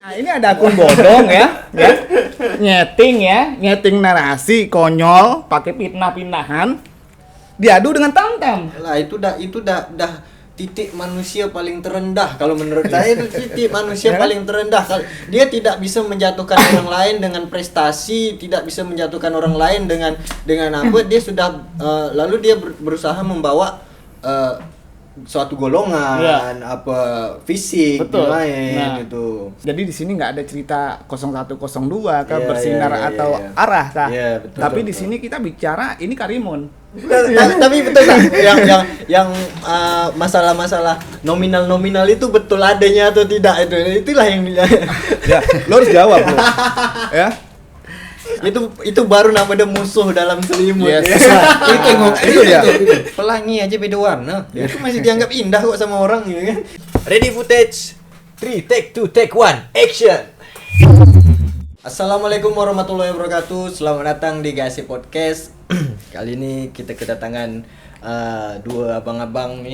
Nah, ini ada akun bodong ya, nyeting narasi konyol, pakai fitnah-fitnahan, diadu dengan Tamtam. Lah itu dah titik manusia paling terendah kalau menurut saya itu titik manusia paling terendah. Dia tidak bisa menjatuhkan orang lain dengan prestasi, tidak bisa menjatuhkan orang lain dengan apa dia sudah lalu dia berusaha membawa suatu golongan apa fisik main itu. Jadi di sini nggak ada cerita 0102 kah bersinar atau arah kah. Tapi di sini kita bicara ini Karimun. Tapi betul kan yang masalah-masalah nominal itu betul adanya atau tidak itulah yang ya lo harus jawab lo. Ya. Itu baru namanya musuh dalam selimut. Yes. Itu dia. Pelangi aja beda warna. Itu masih dianggap indah kok sama orang ya kan. Ready footage 3 take 2 take 1 action. Assalamualaikum warahmatullahi wabarakatuh. Selamat datang di Gasi Podcast. Kali ini kita kedatangan dua abang-abang.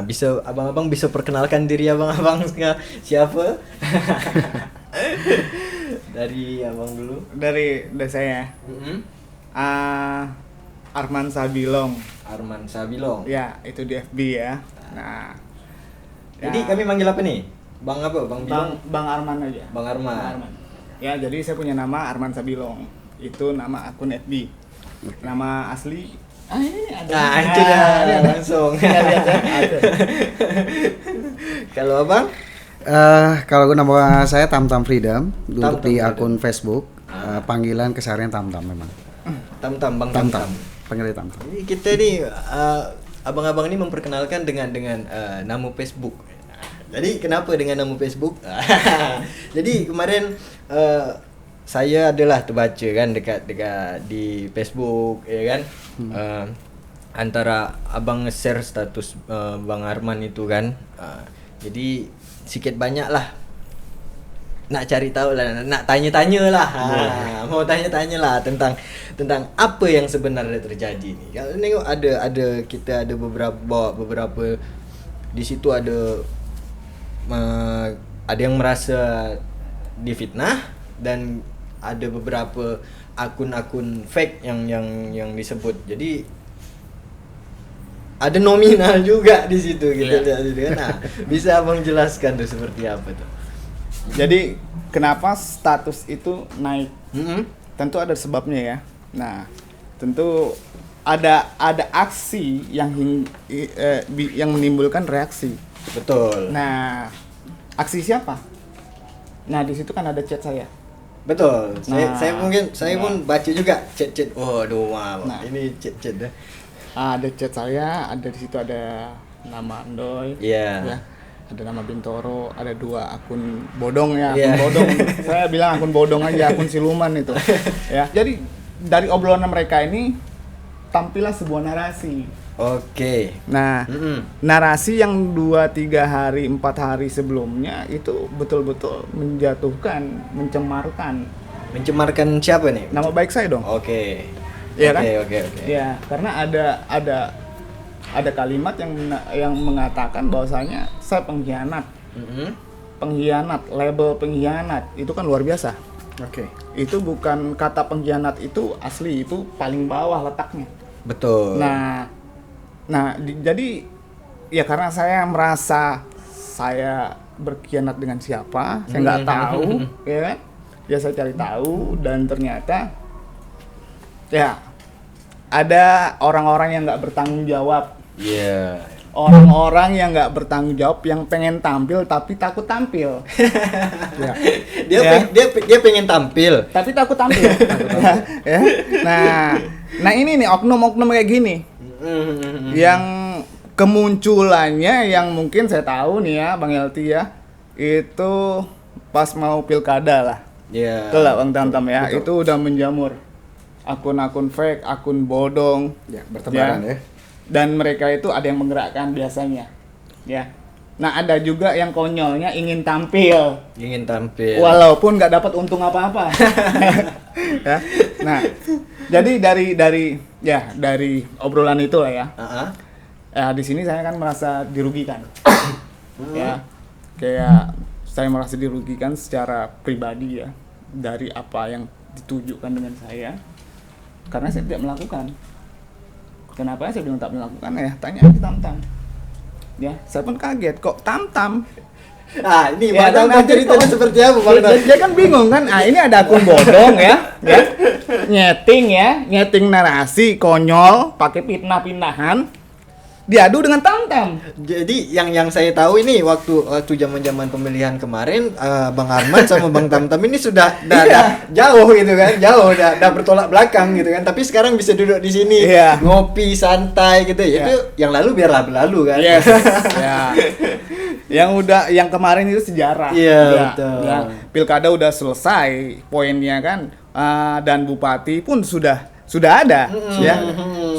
Bisa abang-abang bisa perkenalkan diri abang-abang siapa? Dari abang dulu. Dari saya. Arman Sabilong. Ya, itu di FB ya. Nah. Jadi kami manggil apa nih? Bang apa? Bang Arman aja. Bang Arman. Ya, jadi saya punya nama Arman Sabilong. Itu nama akun FB. Nama asli ini ada. Nah, itu dah langsung. Kalau abang? Kalau nama saya Tamtam Freedom, untuk di akun Facebook, panggilan keseharian Tamtam memang. Bang Tamtam. Panggilnya Tamtam. Kita nih abang-abang ini memperkenalkan dengan nama Facebook. Jadi kenapa dengan nama Facebook? Jadi kemarin saya adalah terbaca kan dekat di Facebook ya kan. Antara abang nge-share status Bang Arman itu kan. Jadi sikit banyak lah nak cari tahu lah, nak tanya-tanya lah, mau tanya-tanya lah tentang apa yang sebenarnya terjadi nih. Kalau nengok kita ada beberapa di situ ada yang merasa difitnah dan ada beberapa akun-akun fake yang disebut. Jadi ada nominal juga di situ gitu. Nah, bisa abang jelaskan tuh seperti apa tuh? Jadi kenapa status itu naik? Tentu ada sebabnya ya. Nah, tentu ada aksi yang menimbulkan reaksi. Betul. Nah, aksi siapa? Nah, di situ kan ada chat saya. Betul. Saya pun baca juga chat. Waduh, ini chat dah. Ada chat saya, ada di situ ada nama Andoy, ya, ada nama Bintoro, ada 2 akun bodong ya, akun bodong. Saya bilang akun bodong aja, akun siluman itu. Ya, jadi dari obrolan mereka ini tampillah sebuah narasi. Oke. Nah, narasi yang 2-3 hari, 4 hari sebelumnya itu betul-betul menjatuhkan, mencemarkan. Mencemarkan siapa nih? Nama baik saya dong. Oke. Iya kan? Oke. Ya, karena ada kalimat yang mengatakan bahwasanya saya pengkhianat. Pengkhianat, label pengkhianat itu kan luar biasa. Oke. Itu bukan kata pengkhianat itu asli, itu paling bawah letaknya. Betul. Jadi ya karena saya merasa saya berkhianat dengan siapa, saya nggak tahu, ya kan? Ya saya cari tahu dan ternyata ya ada orang-orang yang nggak bertanggung jawab. Iya. Orang-orang yang nggak bertanggung jawab, yang pengen tampil tapi takut tampil. Ya. Dia pengen tampil tapi takut tampil. Ya. Nah ini nih oknum-oknum kayak gini. Yang kemunculannya yang mungkin saya tahu nih ya Bang Elti ya, itu pas mau pilkada lah. Iya. Betul lah Bang Tamtam ya. Betul. Itu udah menjamur akun-akun fake, akun bodong, bertebaran ya. Dan mereka itu ada yang menggerakkan biasanya, ya. Nah ada juga yang konyolnya ingin tampil, walaupun nggak dapat untung apa-apa. Ya. Nah, jadi dari obrolan itu lah ya. Ya di sini saya kan merasa dirugikan, ya. Kayak saya merasa dirugikan secara pribadi ya dari apa yang ditujukan dengan saya, karena saya tidak melakukan. Kenapa saya bilang tak melakukan ya? Tanya aja Tamtam. Ya, saya pun kaget kok Tamtam. Nah, ini Ya, Bang Tam ceritanya seperti apa, Bang Tam? Dia kan bingung kan, ini ada akun bodong ya, nyeting narasi konyol, pakai fitnah-fitnahan, diadu dengan Tamtam. Jadi yang saya tahu ini waktu zaman-zaman pemilihan kemarin, Bang Arman sama Bang Tamtam ini sudah jauh gitu kan, udah bertolak belakang gitu kan. Tapi sekarang bisa duduk di sini, ngopi santai gitu. Itu yang lalu biarlah berlalu kan. Yes. Ya. Yang kemarin itu sejarah. Iya, betul. Ya, pilkada udah selesai poinnya kan, dan bupati pun sudah ada, ya.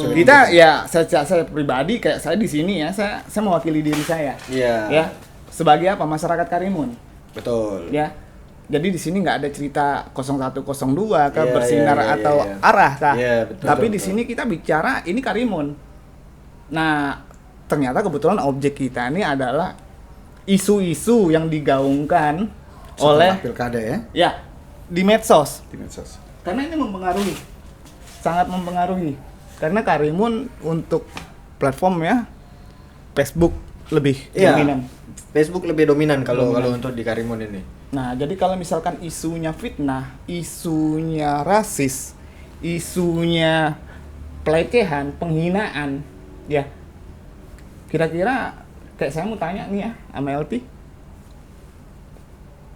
Kita ya saya pribadi kayak saya di sini ya, saya mewakili diri saya. Ya. Sebagai apa? Masyarakat Karimun. Betul. Ya. Jadi di sini nggak ada cerita 0102 ke bersinar atau arah kah. Betul, tapi betul. Di sini kita bicara ini Karimun. Nah, ternyata kebetulan objek kita ini adalah isu-isu yang digaungkan oleh pilkada ya. Ya, di medsos. Di medsos. Karena ini mempengaruhi. Sangat mempengaruhi. Karena Karimun untuk platformnya Facebook lebih dominan. Facebook lebih dominan kalau untuk di Karimun ini. Nah, jadi kalau misalkan isunya fitnah, isunya rasis, isunya pelecehan, penghinaan, ya. Kira-kira kayak saya mau tanya nih ya sama LP,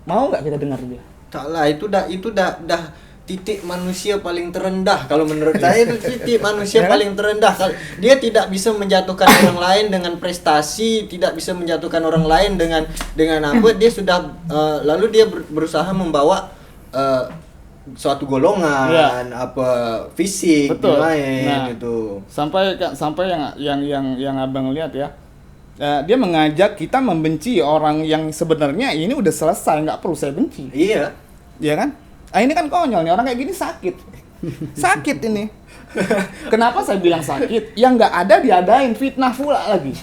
mau nggak kita dengar dia? Tak lah, itu dah titik manusia paling terendah kalau menurut saya. Itu titik manusia paling terendah. Dia tidak bisa menjatuhkan orang lain dengan prestasi, tidak bisa menjatuhkan orang lain dengan apa, dia sudah lalu dia berusaha membawa suatu golongan, apa fisik, lain gitu. Sampai yang abang lihat ya, dia mengajak kita membenci orang yang sebenarnya ini udah selesai, nggak perlu saya benci. Iya. Iya kan? Ini kan konyol nih, orang kayak gini sakit. Sakit ini. Kenapa saya bilang sakit? Yang nggak ada diadain, fitnah pula lagi.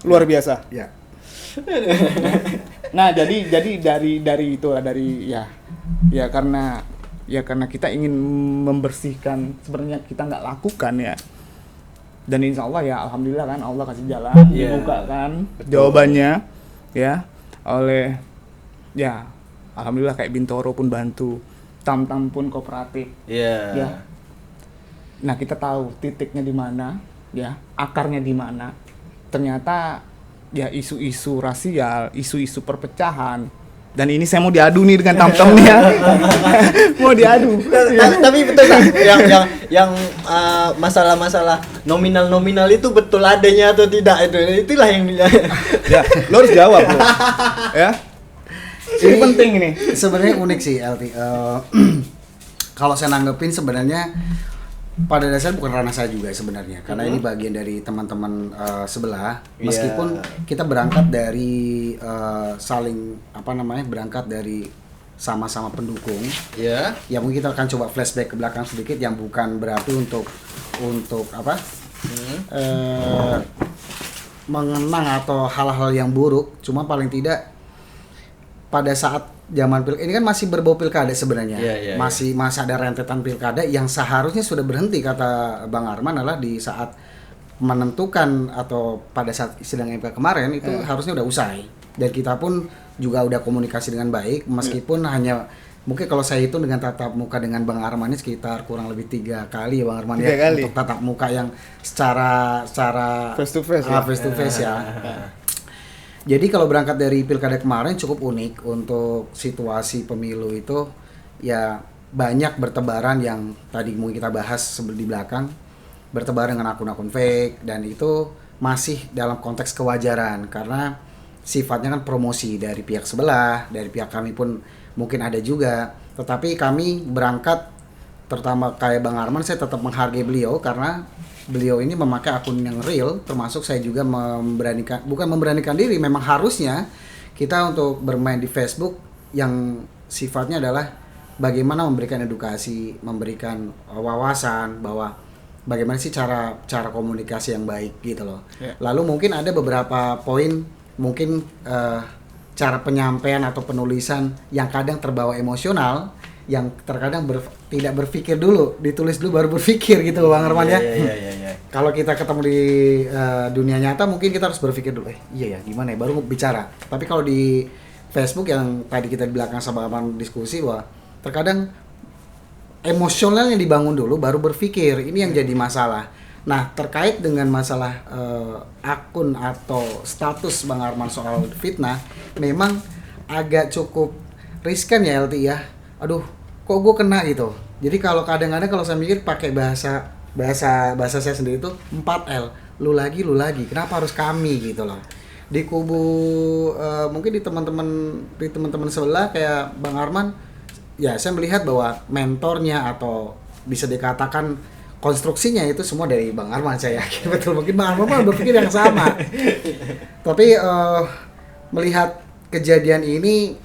Luar biasa. Ya. Nah, jadi dari itulah, dari ya karena kita ingin membersihkan, sebenarnya kita nggak lakukan ya. Dan insya Allah ya, alhamdulillah kan, Allah kasih jalan, dibuka kan jawabannya ya oleh ya, alhamdulillah kayak Bintoro pun bantu, Tamtam pun kooperatif. Ya. Nah, kita tahu titiknya di mana, ya, akarnya di mana. Ternyata ya isu-isu rasial, isu-isu perpecahan. Dan ini saya mau diadu nih dengan Tamtam nih ya. Mau diadu. Tapi betul kan yang masalah-masalah nominal itu betul adanya atau tidak, itulah yang ya, lo harus jawab lo. Ya. Ini penting ini. Sebenarnya unik sih LT. Kalau saya nanggepin sebenarnya pada dasarnya bukan ranah saya juga sebenarnya, karena ini bagian dari teman-teman sebelah. Meskipun kita berangkat dari berangkat dari sama-sama pendukung. Ya mungkin kita akan coba flashback ke belakang sedikit, yang bukan berarti untuk mengenang atau hal-hal yang buruk. Cuma paling tidak pada saat zaman ini kan masih berbau pilkada sebenarnya. Masih ada rentetan pilkada yang seharusnya sudah berhenti, kata Bang Arman, adalah di saat menentukan atau pada saat sidang MK kemarin itu harusnya udah usai. Dan kita pun juga udah komunikasi dengan baik, meskipun hanya mungkin kalau saya hitung dengan tatap muka dengan Bang Arman ini sekitar kurang lebih 3 kali ya Bang Arman ya, untuk tatap muka yang secara face to face ya. Jadi kalau berangkat dari pilkada kemarin cukup unik untuk situasi pemilu itu, ya banyak bertebaran yang tadi mungkin kita bahas di belakang, bertebaran dengan akun-akun fake, dan itu masih dalam konteks kewajaran karena sifatnya kan promosi dari pihak sebelah, dari pihak kami pun mungkin ada juga. Tetapi kami berangkat, terutama kayak Bang Arman, saya tetap menghargai beliau karena beliau ini memakai akun yang real, termasuk saya juga bukan memberanikan diri, memang harusnya kita untuk bermain di Facebook yang sifatnya adalah bagaimana memberikan edukasi, memberikan wawasan bahwa bagaimana sih cara komunikasi yang baik gitu loh. Lalu mungkin ada beberapa poin mungkin cara penyampaian atau penulisan yang kadang terbawa emosional, yang terkadang tidak berpikir dulu, ditulis dulu baru berpikir gitu Bang Arman ya. Kalau kita ketemu di dunia nyata mungkin kita harus berpikir dulu, iya ya gimana ya, baru bicara. Tapi kalau di Facebook yang tadi kita di belakang sama Arman diskusi, bahwa terkadang emosional yang dibangun dulu baru berpikir, ini yang jadi masalah. Nah, terkait dengan masalah akun atau status Bang Arman soal fitnah, memang agak cukup riskan ya LT ya. Aduh, kok gue kena gitu. Jadi kalau kadang-kadang kalau saya mikir pakai bahasa saya sendiri itu 4L, lu lagi. Kenapa harus kami gitu loh. Di kubu mungkin di teman-teman sebelah kayak Bang Arman, ya saya melihat bahwa mentornya atau bisa dikatakan konstruksinya itu semua dari Bang Arman, saya yakin betul. Mungkin Bang Arman berpikir yang sama. Tapi melihat kejadian ini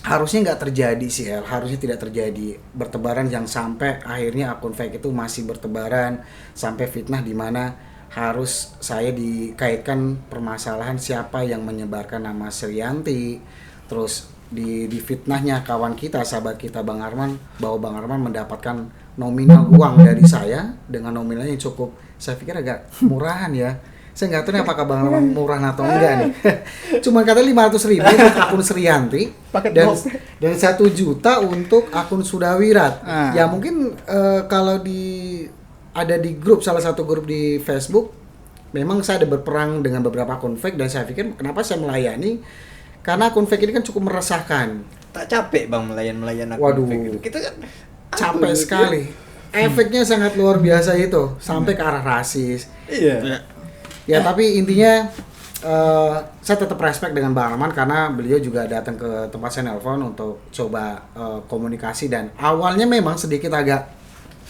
harusnya nggak terjadi sih, harusnya tidak terjadi bertebaran yang sampai akhirnya akun fake itu masih bertebaran sampai fitnah, di mana harus saya dikaitkan permasalahan siapa yang menyebarkan nama Srianti, terus di fitnahnya kawan kita, sahabat kita Bang Arman, bahwa Bang Arman mendapatkan nominal uang dari saya dengan nominalnya yang cukup, saya pikir agak murahan ya. Saya nggak tahu nih apakah Bang Arman murah atau enggak nih. Cuman kata 500.000 untuk akun Srianti dan 1 juta untuk akun Sudawirat. Ya mungkin kalau ada di grup, salah satu grup di Facebook, memang saya ada berperang dengan beberapa akun fake, dan saya pikir kenapa saya melayani, karena akun fake ini kan cukup meresahkan. Tak capek Bang melayan akun fake itu? Kita kan capek sekali. Efeknya sangat luar biasa itu, sampai ke arah rasis. Iya. Ya tapi intinya saya tetap respect dengan Bang Arman, karena beliau juga datang ke tempat saya nelpon untuk coba komunikasi, dan awalnya memang sedikit agak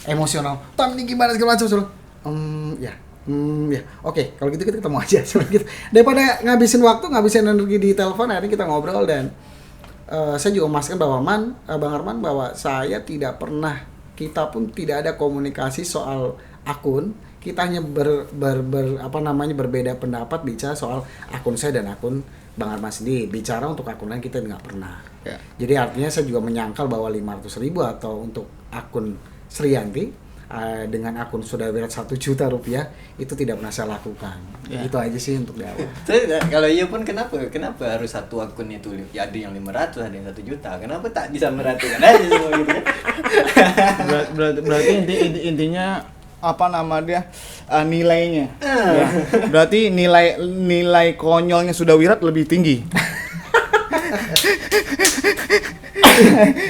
emosional. Tam ini gimana segala macam. Ya. Oke, kalau gitu kita ketemu aja gitu. Daripada ngabisin waktu, ngabisin energi di telepon, akhirnya kita ngobrol. Dan saya juga memastikan bahwa Bang Arman, bahwa saya tidak pernah, kita pun tidak ada komunikasi soal akun. Kita hanya berbeda pendapat bicara soal akun saya dan akun Bang Arman sendiri. Bicara untuk akun lain kita nggak pernah. Ya. Jadi artinya saya juga menyangkal bahwa 500.000 atau untuk akun Srianti dengan akun Sudawirat 1 juta rupiah itu tidak pernah saya lakukan. Ya. Itu aja sih untuk di awal. Kalau iya pun kenapa harus satu akun itu? Ya, ada yang 500, ada yang 1 juta. Kenapa tak bisa meratakan aja semua gitu? Berarti intinya apa nama dia, nilainya ya. Berarti nilai konyolnya Sudawirat lebih tinggi.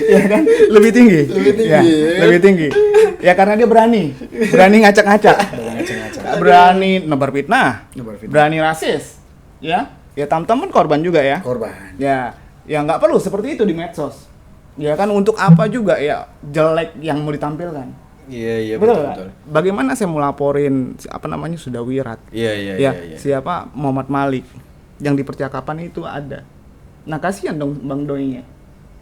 Ya kan, lebih tinggi ya, lebih tinggi ya, karena dia berani ngacak-ngacak, berani nebar fitnah, berani rasis ya teman-teman korban juga ya, ya nggak perlu seperti itu di medsos ya kan. Untuk apa juga ya jelek yang mau ditampilkan. Iya betul. Bagaimana saya mau laporin Sudawirat? Iya. Siapa Muhammad Malik yang di percakapan itu ada. Nah kasihan dong Bang Doinya.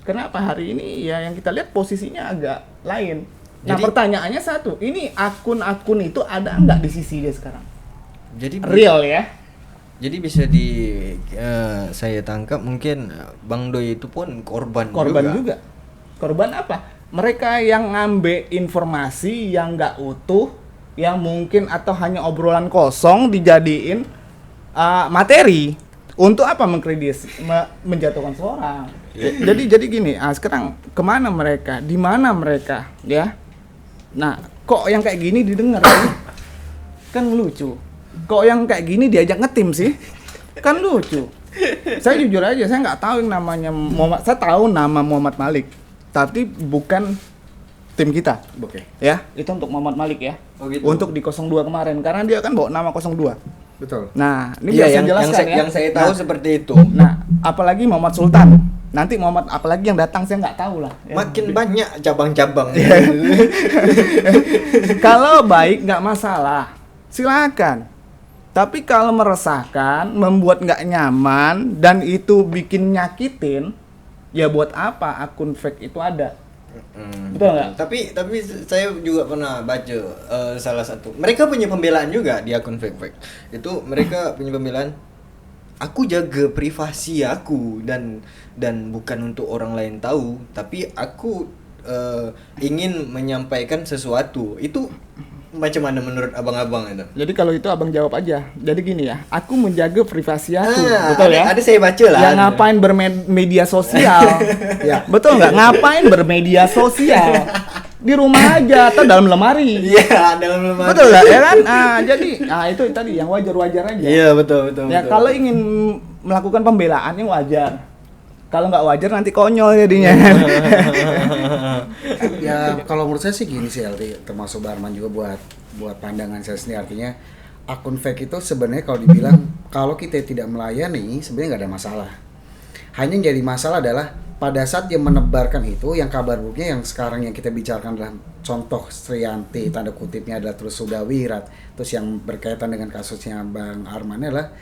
Kenapa hari ini ya yang kita lihat posisinya agak lain. Nah pertanyaannya satu, ini akun-akun itu ada nggak di sisi dia sekarang? Jadi real ya. Jadi bisa saya tangkap mungkin Bang Doi itu pun korban juga. Korban apa? Mereka yang ngambil informasi yang nggak utuh, yang mungkin atau hanya obrolan kosong dijadiin materi untuk apa? Menjatuhkan seorang. Jadi gini, sekarang kemana mereka? Di mana mereka? Ya. Nah, kok yang kayak gini didengar? Kan lucu. Kok yang kayak gini diajak ngetim sih? Kan lucu. Saya jujur aja, saya nggak tahu yang namanya Muhammad. Saya tahu nama Muhammad Malik, tapi bukan tim kita. Oke. Ya, itu untuk Muhammad Malik ya. Oh gitu. Untuk di 02 kemarin, karena dia kan bawa nama 02. Betul. Nah, ini biar saya jelaskan ya. Yang saya tahu seperti itu. Nah, apalagi Muhammad Sultan. Nanti Muhammad apalagi yang datang saya nggak tahu lah. Ya. Makin banyak cabang-cabang. Kalau baik nggak masalah, silakan. Tapi kalau meresahkan, membuat nggak nyaman dan itu bikin nyakitin, ya buat apa akun fake itu ada? Betul nggak? Tapi saya juga pernah baca salah satu. Mereka punya pembelaan juga di akun fake. Itu mereka punya pembelaan. aku jaga privasi aku dan bukan untuk orang lain tahu, tapi aku ingin menyampaikan sesuatu. Itu macam mana menurut abang-abang itu? Jadi kalau itu abang jawab aja. Jadi gini ya, aku menjaga privasi aku, betul ya? Ada saya baca lah. Ya ngapain bermedia sosial? Ya betul nggak? Ngapain bermedia sosial? Di rumah aja atau dalam lemari. Iya, dalam lemari. Betul nggak? Ya kan? Jadi itu tadi yang wajar-wajar aja. Iya, betul. Ya kalau ingin melakukan pembelaan yang wajar. Kalau nggak wajar nanti konyol jadinya. Ya kalau menurut saya sih gini sih LT, termasuk Barman juga buat pandangan saya sendiri, artinya akun fake itu sebenarnya kalau dibilang kalau kita tidak melayani sebenarnya nggak ada masalah. Hanya yang jadi masalah adalah pada saat dia menebarkan itu, yang kabar buruknya yang sekarang yang kita bicarakan adalah contoh Srianti tanda kutipnya adalah terus Sudawirat, terus yang berkaitan dengan kasusnya Bang Arman adalah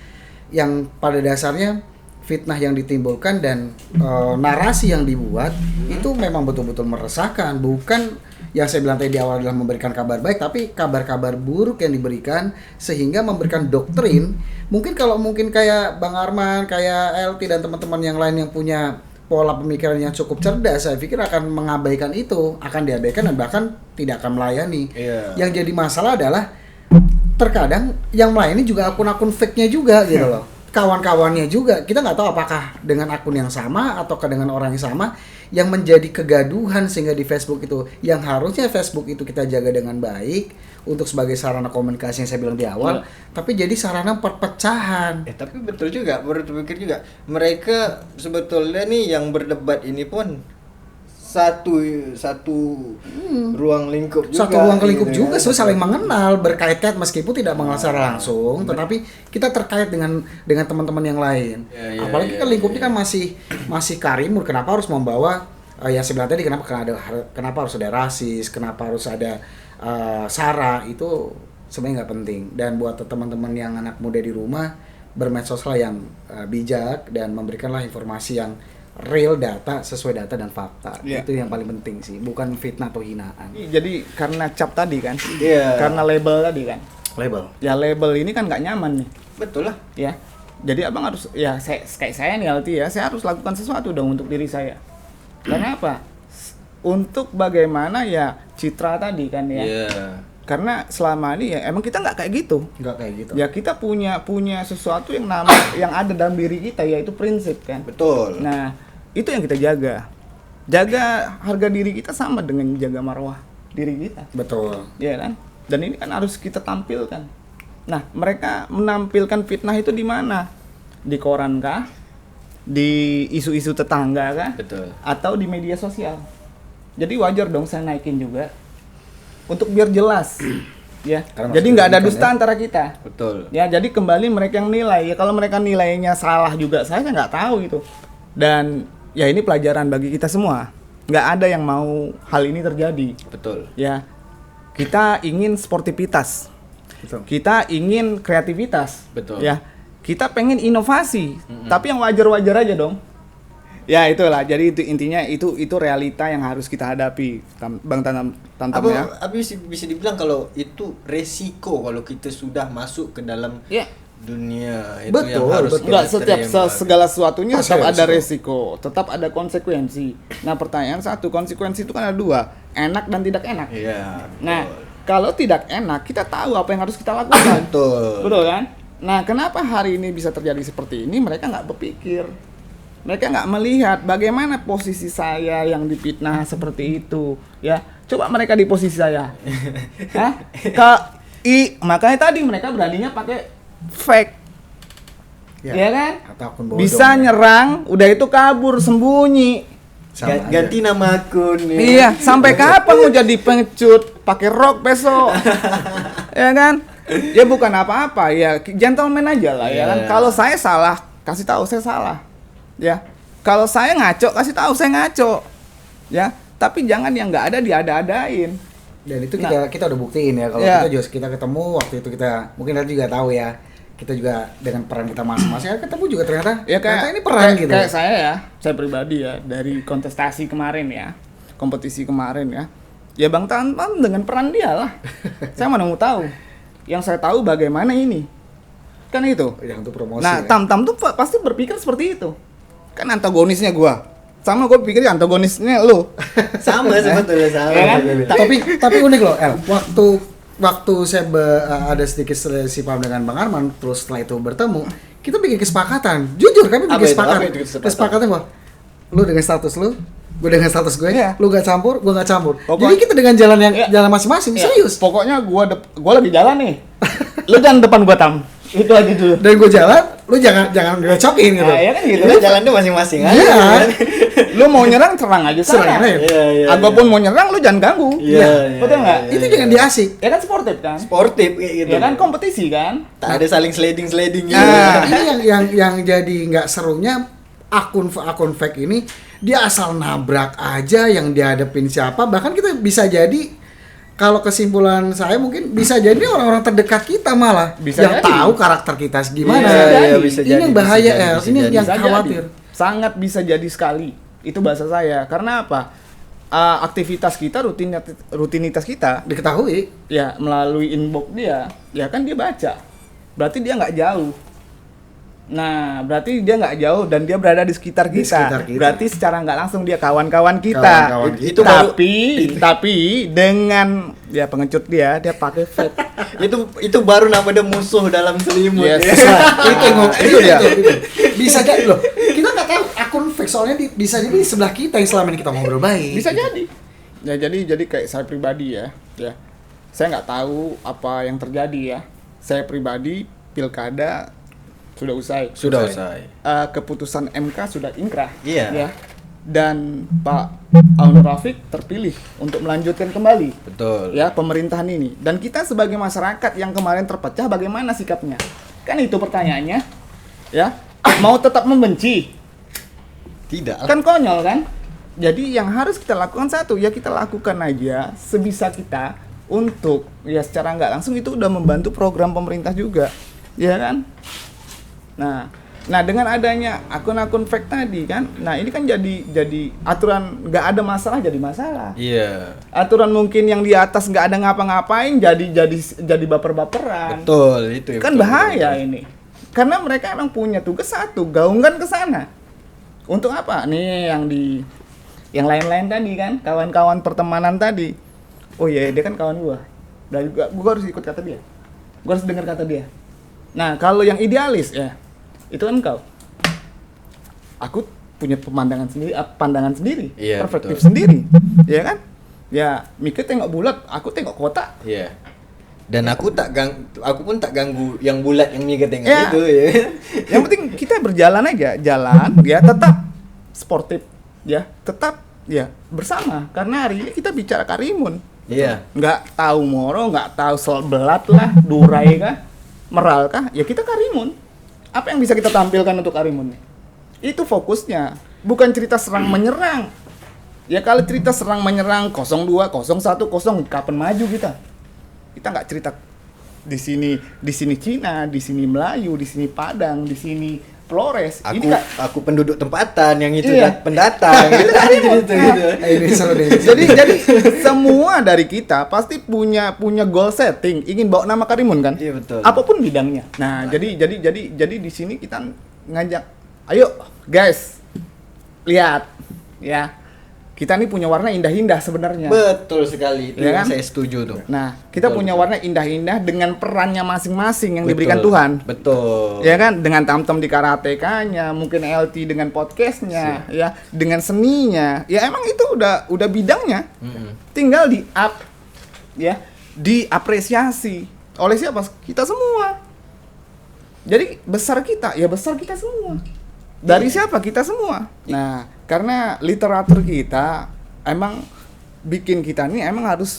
yang pada dasarnya fitnah yang ditimbulkan dan narasi yang dibuat itu memang betul-betul meresahkan. Bukan yang saya bilang tadi di awal adalah memberikan kabar baik, tapi kabar-kabar buruk yang diberikan sehingga memberikan doktrin. Mungkin kayak Bang Arman, kayak LT dan teman-teman yang lain yang punya pola pemikiran yang cukup cerdas, saya pikir akan mengabaikan itu, akan diabaikan dan bahkan tidak akan melayani. Yang jadi masalah adalah terkadang yang melayani juga akun-akun fake-nya juga gitu loh. Kawan-kawannya juga, kita nggak tahu apakah dengan akun yang sama ataukah dengan orang yang sama, yang menjadi kegaduhan sehingga di Facebook itu yang harusnya Facebook itu kita jaga dengan baik untuk sebagai sarana komunikasi yang saya bilang di awal, tapi jadi sarana perpecahan. Tapi betul juga, baru terpikir juga, mereka sebetulnya nih yang berdebat ini pun satu ruang lingkup juga. Satu ruang lingkup juga, saling mengenal, berkait-kait meskipun tidak mengenal secara langsung, tetapi kita terkait dengan teman-teman yang lain. Apalagi kan lingkupnya kan masih karimur. Kenapa harus membawa yang saya bilang tadi, kenapa harus ada rasis, kenapa harus ada sara, itu sebenarnya nggak penting. Dan buat teman-teman yang anak muda di rumah, bermedsoslah yang bijak dan memberikanlah informasi yang real, data sesuai data dan fakta. Itu yang paling penting sih, bukan fitnah atau hinaan. Jadi karena cap tadi kan, karena label tadi kan. Label ini kan nggak nyaman nih. Betul lah. Ya, jadi abang harus, kayak saya nih Alti ya, saya harus lakukan sesuatu dong untuk diri saya. Karena apa? Untuk bagaimana ya citra tadi kan ya. Karena selama ini ya emang kita nggak kayak gitu. Ya kita punya sesuatu yang ada dalam diri kita, yaitu prinsip kan. Betul. Nah itu yang kita jaga. Jaga harga diri kita sama dengan jaga marwah diri kita. Betul. Ya kan. Dan ini kan harus kita tampilkan. Nah mereka menampilkan fitnah itu di mana? Di koran kah? Di isu-isu tetangga kah? Betul. Atau di media sosial. Jadi wajar dong saya naikin juga. Untuk biar jelas, ya. Jadi nggak ada dusta antara kita. Betul. Ya, jadi kembali mereka yang nilai. Ya kalau mereka nilainya salah juga, saya nggak tahu gitu. Dan ya ini pelajaran bagi kita semua. Nggak ada yang mau hal ini terjadi. Betul. Ya, kita ingin sportivitas. Betul. Kita ingin kreativitas. Betul. Ya, kita pengen inovasi. Tapi yang wajar-wajar aja dong. Ya itulah, jadi itu intinya itu realita yang harus kita hadapi, Bang Tantam ya. Tapi bisa dibilang kalau itu resiko kalau kita sudah masuk ke dalam dunia itu. Betul, yang harus enggak setiap segala sesuatunya tetap ada resiko. resiko, tetap ada konsekuensi. Nah pertanyaan satu, konsekuensi itu kan ada dua, enak dan tidak enak. Iya. Nah kalau tidak enak kita tahu apa yang harus kita lakukan. Betul kan? Nah kenapa hari ini bisa terjadi seperti ini? Mereka nggak berpikir. Mereka nggak melihat bagaimana posisi saya yang difitnah seperti itu, ya. Coba mereka di posisi saya, makanya tadi mereka beraninya pakai fake, ya kan? Bisa nyerang, udah itu kabur sembunyi, ganti nama akun. Iya, sampai kapan mau jadi pengecut, pakai rok besok, ya kan? Ya bukan apa-apa, ya gentleman aja lah, ya kan? Kalau saya salah, kasih tahu saya salah. Ya, kalau saya ngaco, kasih tahu saya ngaco, ya. Tapi jangan yang nggak ada diada-adain. Dan itu kita udah buktiin ya. Kalau kita ketemu waktu itu kita mungkin kita juga tahu ya. Kita juga dengan peran kita masing-masing ketemu juga ternyata. Ya ternyata ini peran gitu. Kayak saya pribadi ya dari kontestasi kemarin ya, kompetisi kemarin ya. Ya Bang Tantam dengan peran dia lah. Saya mana mau tahu. Yang saya tahu bagaimana ini. Kan itu. Yang untuk promosi. Nah, Tam-Tam tuh pasti berpikir seperti itu. Kan antagonisnya gua. Sama gue pikir antagonisnya lu. Sama sebetulnya sama. Ya kan? Tapi unik loh, El. Waktu saya ada sedikit selisih paham dengan Bang Arman, terus setelah itu bertemu, kita bikin kesepakatan. Jujur kami bikin kesepakatan bahwa lu dengan status lu, gue dengan status gue, lu gak campur, gue gak campur. Jadi kita dengan jalan yang jalan masing-masing, serius. Pokoknya gua lagi jalan nih. Lu jangan depan gua, Tam. Itu aja dulu. Dan gue jalan, lu jangan ngecokin gitu. Ya kan gitu. Jalan tuh masing-masing aja. Iya. Lu mau nyerang serang aja sana. Iya. Gua pun mau nyerang lu jangan ganggu. Iya. Betul enggak? Itu jangan diasik. Ya kan sportif kan? Sportif kayak gitu. Ya kan kompetisi kan? Tak ada saling sliding gitu. Nah, ini yang jadi nggak serunya akun fake ini, dia asal nabrak aja yang dihadapin siapa, bahkan kita bisa jadi, kalau kesimpulan saya mungkin bisa jadi orang-orang terdekat kita malah bisa yang jadi. Tahu karakter kita gimana. Bisa ini jadi, yang bahaya, bisa ini jadi. yang Bisa khawatir. jadi. Sangat bisa jadi sekali. Itu bahasa saya. Karena apa? Aktivitas kita, rutinitas kita Diketahui. ya melalui inbox dia, ya kan dia baca. Berarti dia nggak jauh. Nah, berarti dia nggak jauh dan dia berada di sekitar kita. sekitar kita. Berarti secara nggak langsung dia kawan-kawan kita. Kawan-kawan kita. Itu baru- tapi dengan ya pengecut dia pakai fake. itu baru namanya musuh dalam selimut. Yes. Ya. itu dia. Bisa jadi loh. Kita nggak tahu akun fake soalnya bisa jadi di sebelah kita yang selama ini kita ngobrol baik. Bisa jadi. Ya jadi kayak saya pribadi ya. Saya nggak tahu apa yang terjadi ya. Saya pribadi pilkada sudah usai. Keputusan MK sudah inkrah. Iya. Ya. Dan Pak Aun Rafiq terpilih untuk melanjutkan kembali. Betul. Ya pemerintahan ini. Dan kita sebagai masyarakat yang kemarin terpecah, bagaimana sikapnya? Kan itu pertanyaannya. Ya. Mau tetap membenci? Tidak. Kan konyol kan? Jadi yang harus kita lakukan satu, ya kita lakukan aja sebisa kita untuk ya secara nggak langsung itu udah membantu program pemerintah juga. Ya kan? Nah dengan adanya akun-akun fake tadi kan, nah ini kan jadi aturan nggak ada masalah jadi masalah. Iya. Aturan mungkin yang di atas nggak ada ngapa-ngapain jadi baper-baperan. Betul itu. Kan bahaya ini. Karena mereka emang punya tugas satu, gaungkan ke sana. Untuk apa? Nih yang lain-lain tadi kan, kawan-kawan pertemanan tadi. Oh iya, dia kan kawan gua. Dan gua harus ikut kata dia. Gua harus dengar kata dia. Nah, kalau yang idealis ya, itu kan kau. Aku punya pandangan sendiri, Iya, perspektif betul. sendiri. Ya kan? Ya, Mika tengok bulat, aku tengok kotak. Iya. Dan aku pun tak ganggu yang bulat yang Mika tengok Ya. itu ya. Yang penting kita berjalan aja, ya tetap sportif, ya tetap ya bersama. Karena hari ini kita bicara Karimun. Iya. Nggak tahu Moro, nggak tahu Selbelat lah, Durai kah, Meral kah, ya kita Karimun. Apa yang bisa kita tampilkan untuk Karimun? Itu fokusnya, bukan cerita serang menyerang. Ya kalau cerita serang menyerang 02, 01, kapan maju kita? Kita nggak cerita di sini Cina, di sini Melayu, di sini Padang, di sini Flores. Aku penduduk tempatan yang itu Iya. pendatang gitu. Ini seru deh. Jadi semua dari kita pasti punya goal setting, ingin bawa nama Karimun kan? Iya, betul. Apapun bidangnya. Nah, jadi di sini kita ngajak, ayo guys, lihat ya. Kita nih punya warna indah-indah sebenarnya. Betul sekali. Itu Iya yang kan? saya setuju tuh. Nah, kita Betul, punya betul. warna indah-indah dengan perannya masing-masing yang Betul. diberikan Tuhan. Betul. Ya kan, dengan Tam-Tam di karateka-nya, mungkin LT dengan podcast-nya, ya, dengan seninya. Ya emang itu udah bidangnya. Tinggal di-up ya, diapresiasi oleh siapa? Kita semua. Jadi besar kita semua. Dari siapa? Kita semua. Nah, karena literatur kita emang bikin kita nih emang harus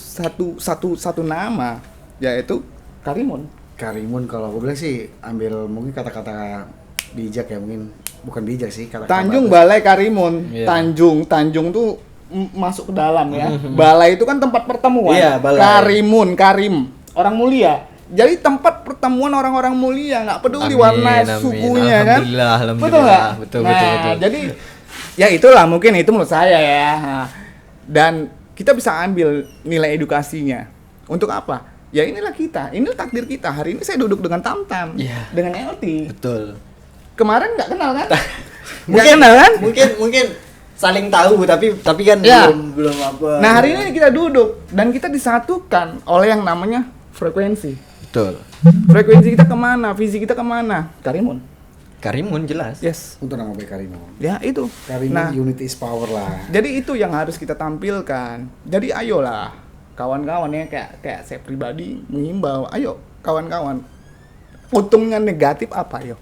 satu nama, yaitu Karimun. Karimun kalau aku bilang sih ambil mungkin kata-kata bijak ya, mungkin bukan bijak sih, kata-kata Tanjung bagus. Balai Karimun. Iya. Tanjung tuh masuk ke dalam ya. Balai itu kan tempat pertemuan. Iya, balai. Karim, orang mulia. Jadi tempat pertemuan orang-orang mulia, nggak peduli Amin, warna amin. sukunya kan. Alhamdulillah. Betul nggak? Betul. Jadi ya itulah mungkin itu menurut saya ya. Nah, dan kita bisa ambil nilai edukasinya. Untuk apa? Ya inilah kita, inilah takdir kita. Hari ini saya duduk dengan Tamtam, dengan LT. Betul. Kemarin nggak kenal kan? Nggak kenal kan? Mungkin saling tahu tapi kan belum apa. Nah hari ini kita duduk dan kita disatukan oleh yang namanya frekuensi. Betul. Frekuensi kita kemana? Visi kita kemana? Karimun jelas. Yes. Untuk nama baik Karimun. Ya itu. Karimun unity is power lah. Jadi itu yang harus kita tampilkan. Jadi ayolah kawan-kawan ya kayak saya pribadi mengimbau, ayo kawan-kawan. Untungnya negatif apa yo?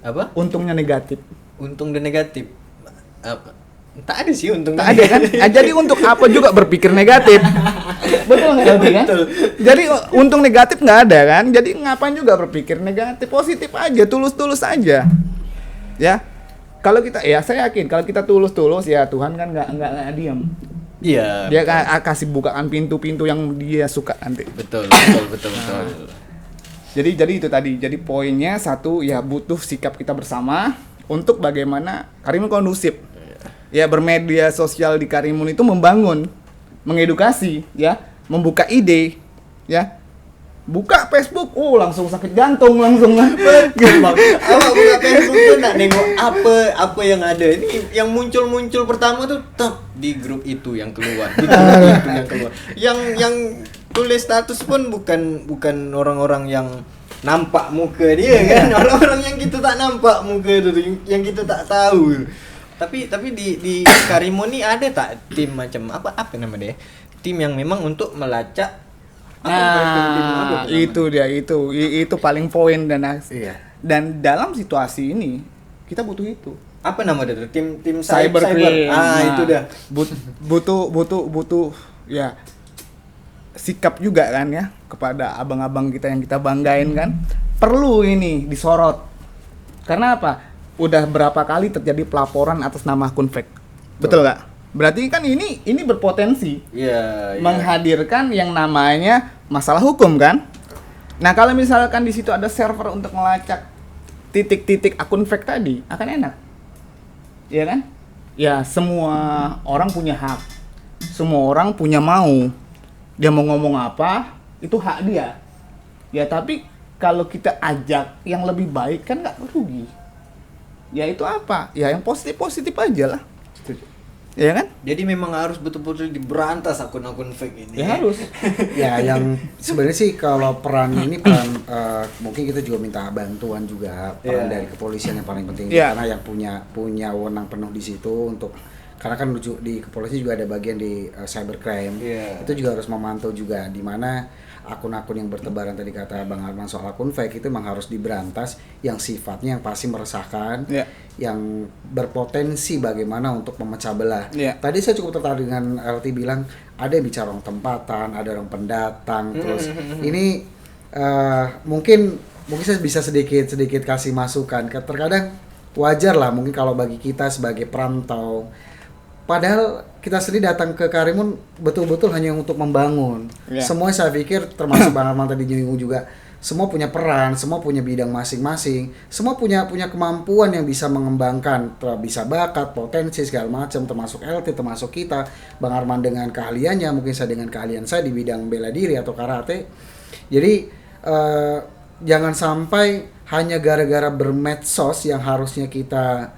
Apa? Untungnya negatif. Untung dan negatif. Apa? Tak ada sih untung. Tak ada kan? Jadi untuk apa juga berpikir negatif? Betul nggak kan? Betul. Jadi untung negatif nggak ada kan? Jadi ngapain juga berpikir negatif? Positif aja, tulus-tulus aja. Ya. Kalau kita, ya saya yakin kalau kita tulus-tulus ya Tuhan kan nggak diam. Iya. Dia kasih bukaan pintu-pintu yang dia suka nanti. Betul. Jadi itu tadi. Jadi poinnya satu ya butuh sikap kita bersama untuk bagaimana Karimun kondusif. Ya bermedia sosial di Karimun itu membangun, mengedukasi, ya, membuka ide, ya. Buka Facebook, langsung sakit jantung langsung. Awak buka Facebook tuh nak nengok apa yang ada. Ini yang muncul pertama tuh di grup itu yang keluar, di grup itu yang keluar. Yang tulis status pun bukan orang-orang yang nampak muka dia kan, orang-orang yang kita tak nampak muka itu, yang kita tak tahu. Tapi di Karimun ni ada tak tim macam apa nama dia? Tim yang memang untuk melacak itu dia itu paling poin dan dan dalam situasi ini kita butuh itu. Apa nama dia tuh? Tim cybercrime. Itu dah. Butuh ya sikap juga kan ya kepada abang-abang kita yang kita banggain kan. Perlu ini disorot. Karena apa? Udah berapa kali terjadi pelaporan atas nama akun fake. Betul nggak? Berarti kan ini berpotensi menghadirkan yang namanya masalah hukum kan? Nah kalau misalkan di situ ada server untuk melacak titik-titik akun fake tadi, akan enak, ya kan? Ya semua orang punya hak, semua orang punya mau. Dia mau ngomong apa, itu hak dia. Ya tapi kalau kita ajak yang lebih baik kan nggak rugi. Ya itu apa? Ya yang positif aja lah. Ya kan? Jadi memang harus betul-betul diberantas akun-akun fake ini. Ya harus. Ya yang sebenarnya sih kalau peran mungkin kita juga minta bantuan juga peran dari kepolisian yang paling penting karena yang punya wewenang penuh di situ karena kan di kepolisian juga ada bagian di cybercrime. Itu juga harus memantau juga di mana akun-akun yang bertebaran tadi kata Bang Arman soal akun fake itu memang harus diberantas yang sifatnya yang pasti meresahkan, yang berpotensi bagaimana untuk memecah belah. Tadi saya cukup tertarik dengan LT bilang ada yang bicara orang tempatan, ada orang pendatang, terus ini mungkin saya bisa sedikit kasih masukan. Terkadang wajar lah mungkin kalau bagi kita sebagai perantau. Padahal kita sendiri datang ke Karimun betul-betul hanya untuk membangun. Semua saya pikir termasuk Bang Arman tadi nyinggung juga, semua punya peran, semua punya bidang masing-masing, semua punya kemampuan yang bisa mengembangkan, bisa bakat, potensi segala macam, termasuk LT, termasuk kita. Bang Arman dengan keahliannya, mungkin saya dengan keahlian saya di bidang bela diri atau karate. Jadi jangan sampai hanya gara-gara bermedsos yang harusnya kita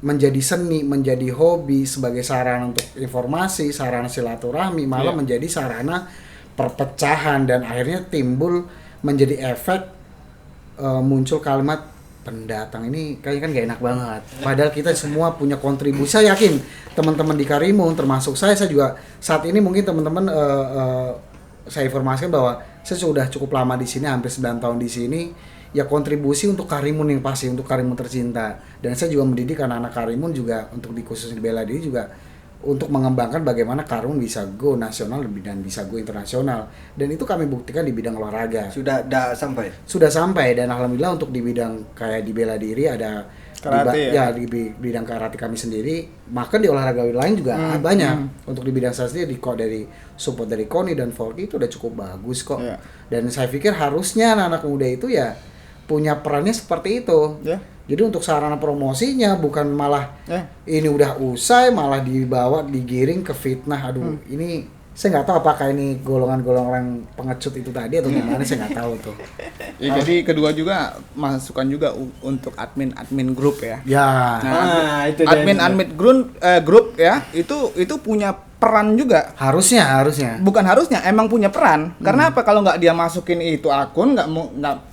menjadi seni, menjadi hobi sebagai sarana untuk informasi, sarana silaturahmi, malah menjadi sarana perpecahan dan akhirnya timbul menjadi efek muncul kalimat pendatang ini kayaknya kan gak enak banget. Padahal kita semua punya kontribusi. Saya yakin teman-teman di Karimun termasuk saya juga saat ini mungkin teman-teman saya informasikan bahwa saya sudah cukup lama di sini, hampir 9 tahun di sini. Ya kontribusi untuk Karimun yang pasti, untuk Karimun tercinta. Dan saya juga mendidik anak-anak Karimun juga untuk khususnya bela diri juga untuk mengembangkan bagaimana Karimun bisa go nasional dan bisa go internasional. Dan itu kami buktikan di bidang olahraga. Sudah sampai? Sudah sampai dan alhamdulillah untuk di bidang kayak di bela diri ada karate di bidang karate kami sendiri, bahkan di olahraga lain juga banyak. Untuk di bidang saya sendiri dari support dari KONI dan Volki itu udah cukup bagus kok. Dan saya pikir harusnya anak-anak muda itu ya punya perannya seperti itu. Jadi untuk sarana promosinya bukan malah ini udah usai malah dibawa digiring ke fitnah. Aduh, ini Saya nggak tahu apakah ini golongan-golongan pengecut itu tadi atau gimana, saya nggak tahu tuh. Ya, jadi kedua juga masukan juga untuk admin grup ya. Ya. Nah, itu admin grup ya, itu punya peran juga. Harusnya. Bukan harusnya, emang punya peran. Karena apa? Kalau nggak dia masukin itu akun,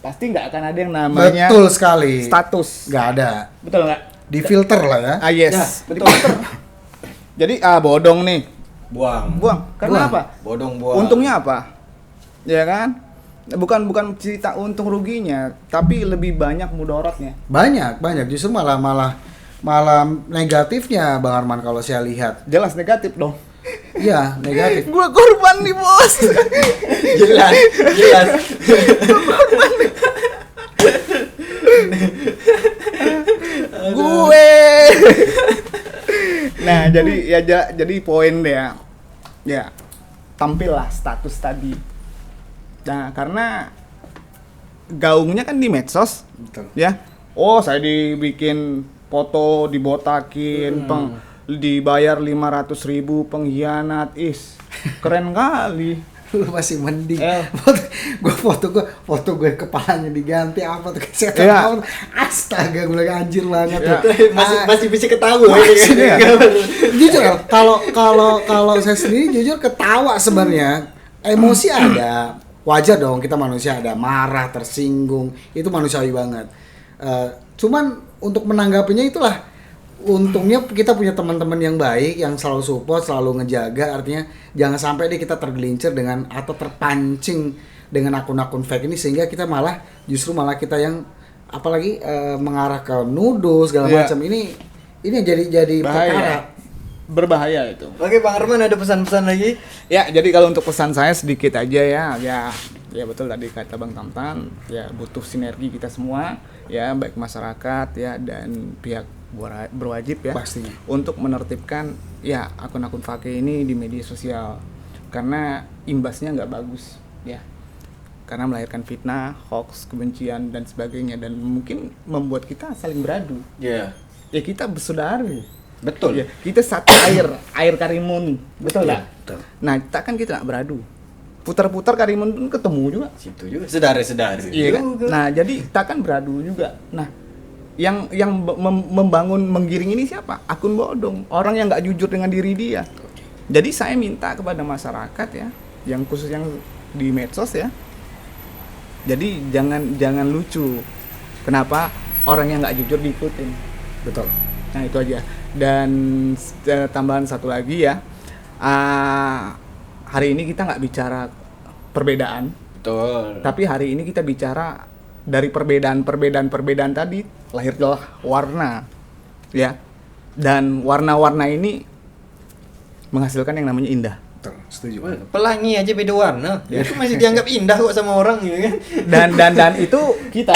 pasti nggak akan ada yang namanya. Betul sekali. Status. Nggak ada. Betul nggak? Di filter lah ya. Yes. Ya, betul. Jadi bodong nih. Buang. Karena apa? Bodong buang. Untungnya apa? Ya kan? Bukan cerita untung ruginya, tapi lebih banyak mudaratnya. Banyak. Justru malah negatifnya Bang Arman kalau saya lihat. Jelas negatif dong. Iya, negatif. Gua korban nih, Bos. jelas. Gue. Nah, jadi poin deh ya. Ya, tampillah status tadi. Nah, karena gaungnya kan di medsos. Betul. Ya. Oh, saya dibikin foto, dibotakin, dibayar 500.000 pengkhianat. Keren kali. Lu masih mending. Foto gue kepalanya diganti apa tuh saya tahu. Astaga, gue lagi anjir banget. Ya. Masih bisa ketawa ya. Jujur kalau saya sendiri jujur ketawa sebenarnya. Emosi ada. Wajar dong, kita manusia ada marah, tersinggung. Itu manusiawi banget. Cuman untuk menanggapinya itulah untungnya kita punya teman-teman yang baik, yang selalu support, selalu ngejaga. Artinya jangan sampai deh kita tergelincir dengan atau terpancing dengan akun-akun fake ini, sehingga kita justru malah kita yang apalagi mengarah ke nuduh segala macam. Ini jadi perkara berbahaya itu. Oke, Bang Arman ada pesan-pesan lagi? Ya, jadi kalau untuk pesan saya sedikit aja ya betul tadi kata Bang Tamtan, ya butuh sinergi kita semua, ya baik masyarakat ya dan pihak berwajib ya pastinya untuk menertibkan ya akun-akun fake ini di media sosial, karena imbasnya nggak bagus ya, karena melahirkan fitnah, hoax, kebencian dan sebagainya, dan mungkin membuat kita saling beradu. Ya Kita bersaudara. Betul. Ya, kita satu air Karimun, betul nggak? betul. Nah, takkan kita nggak beradu. Putar-putar Karimun pun ketemu juga. Situ juga saudara-saudara. Iya kan? Nah, jadi takkan beradu juga. Nah, yang membangun menggiring ini siapa? Akun bodong, orang yang nggak jujur dengan diri dia. Jadi saya minta kepada masyarakat ya, yang khusus yang di medsos ya. Jadi jangan lucu. Kenapa orang yang nggak jujur diikutin? Betul. Nah, itu aja. Dan tambahan satu lagi ya, hari ini kita nggak bicara perbedaan. Betul. Tapi hari ini kita bicara dari perbedaan tadi lahirlah warna, ya. Dan warna-warna ini menghasilkan yang namanya indah. Betul, setuju. Pelangi aja beda warna. Ya. Itu masih dianggap indah kok sama orang gitu kan. Dan itu kita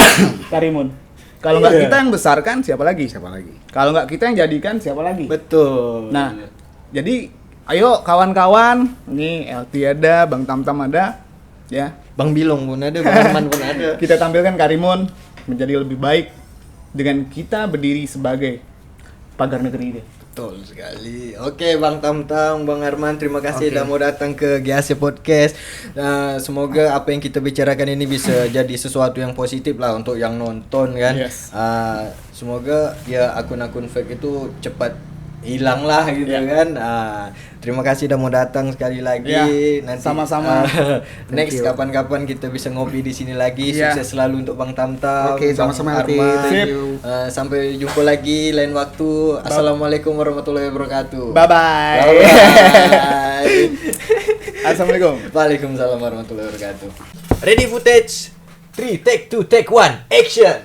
Karimun. Kalau nggak kita yang besarkan, siapa lagi? Kalau nggak kita yang jadikan, siapa lagi? Betul. Nah, jadi ayo kawan-kawan, nih LT ada, Bang Tamtam ada, ya. Bang Bilong pun ada, Bang Arman pun ada. Kita tampilkan Karimun menjadi lebih baik dengan kita berdiri sebagai pagar negeri ini. Betul sekali. Oke, Bang Tamtam, Bang Arman, terima kasih sudah mau datang ke GAC Podcast. Semoga apa yang kita bicarakan ini bisa jadi sesuatu yang positif lah untuk yang nonton kan. Yes. Semoga ya akun-akun fake itu cepat hilang lah gitu kan. Terima kasih udah mau datang sekali lagi. Nanti sama-sama. Next kapan-kapan kita bisa ngopi di sini lagi. Sukses selalu untuk Bang Tamtam. Oke, sama-sama Arman. Thank you. Sampai jumpa lagi lain waktu. Assalamualaikum warahmatullahi wabarakatuh. Bye bye. Bye. Assalamualaikum. Waalaikumsalam warahmatullahi wabarakatuh. Ready footage. 3 take 2 take 1 action.